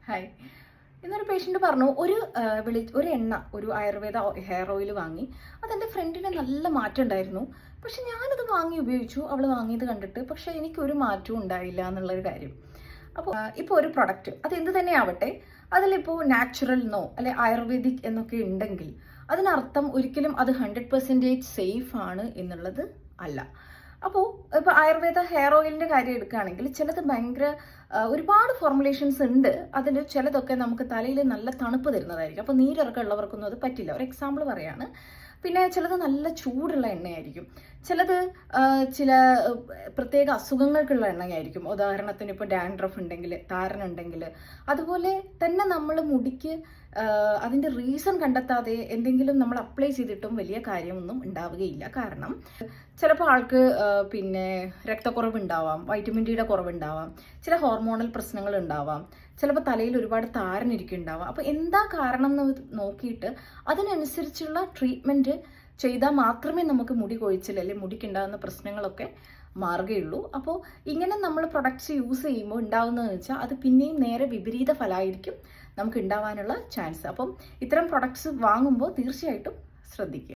Hi. ഇന്നൊരു patient പറഞ്ഞു ഒരു എണ്ണ, ഒരു ആയുർവേദ ഹെയർ ഓയിൽ വാങ്ങി. അതെൻ്റെ ഫ്രണ്ടിന് നല്ല മാറ്റം ഉണ്ടായിരുന്നു. പക്ഷെ ഞാനത് വാങ്ങി ഉപയോഗിച്ചു, അവൾ വാങ്ങിയത് കണ്ടിട്ട്. പക്ഷെ എനിക്കൊരു മാറ്റവും ഉണ്ടായില്ല എന്നുള്ളൊരു കാര്യം. അപ്പോൾ ഇപ്പോൾ ഒരു പ്രൊഡക്റ്റ് അത് എന്ത് തന്നെ ആവട്ടെ, അതിലിപ്പോൾ നാച്ചുറൽ എന്നോ അല്ലെ ആയുർവേദിക് എന്നൊക്കെ ഉണ്ടെങ്കിൽ അതിനർത്ഥം ഒരിക്കലും അത് 100% സേഫ് ആണ് എന്നുള്ളത് അല്ല. അപ്പോൾ ഇപ്പോൾ ആയുർവേദ ഹെയർ ഓയിലിൻ്റെ കാര്യം എടുക്കുകയാണെങ്കിൽ ചിലത് ഭയങ്കര ഒരുപാട് ഫോർമുലേഷൻസ് ഉണ്ട്. അതിൽ ചിലതൊക്കെ നമുക്ക് തലയിൽ നല്ല തണുപ്പ് തരുന്നതായിരിക്കും. അപ്പോൾ നീരിറക്കം ഉള്ളവർക്കൊന്നും അത് പറ്റില്ല. ഒരു എക്സാമ്പിൾ പറയാണ്. പിന്നെ ചിലത് നല്ല ചൂടുള്ള എണ്ണയായിരിക്കും. ചിലത് ചില പ്രത്യേക അസുഖങ്ങൾക്കുള്ള എണ്ണയായിരിക്കും. ഉദാഹരണത്തിന് ഇപ്പോൾ ഡാൻഡ്രഫ് ഉണ്ടെങ്കിൽ, താരനുണ്ടെങ്കിൽ. അതുപോലെ തന്നെ നമ്മൾ മുടിക്ക് അതിൻ്റെ റീസൺ കണ്ടെത്താതെ എന്തെങ്കിലും നമ്മൾ അപ്ലൈ ചെയ്തിട്ടും വലിയ കാര്യമൊന്നും ഉണ്ടാവുകയില്ല. കാരണം ചിലപ്പോൾ ആൾക്ക് പിന്നെ രക്തക്കുറവ് ഉണ്ടാവാം, വൈറ്റമിൻ ഡിയുടെ കുറവുണ്ടാവാം, ചില ഹോർമോണൽ പ്രശ്നങ്ങൾ ഉണ്ടാവാം, ചിലപ്പോൾ തലയിൽ ഒരുപാട് താരനിരിക്കുന്നുണ്ടാവാം. അപ്പോൾ എന്താ കാരണം എന്ന് നോക്കിയിട്ട് അതിനനുസരിച്ചുള്ള ട്രീറ്റ്മെൻറ്റ് ചെയ്താൽ മാത്രമേ നമുക്ക് മുടി കൊഴിച്ചിൽ അല്ലെങ്കിൽ മുടിക്കുണ്ടാകുന്ന പ്രശ്നങ്ങളൊക്കെ മാറുകയുള്ളൂ. അപ്പോൾ ഇങ്ങനെ നമ്മൾ പ്രൊഡക്ട്സ് യൂസ് ചെയ്യുമ്പോൾ ഉണ്ടാകുന്നതെന്ന് വെച്ചാൽ അത് പിന്നെയും നേരെ വിപരീത ഫലമായിരിക്കും നമുക്ക് ഉണ്ടാവാനുള്ള ചാൻസ്. അപ്പം ഇത്തരം പ്രൊഡക്ട്സ് വാങ്ങുമ്പോൾ തീർച്ചയായിട്ടും ശ്രദ്ധിക്കുക.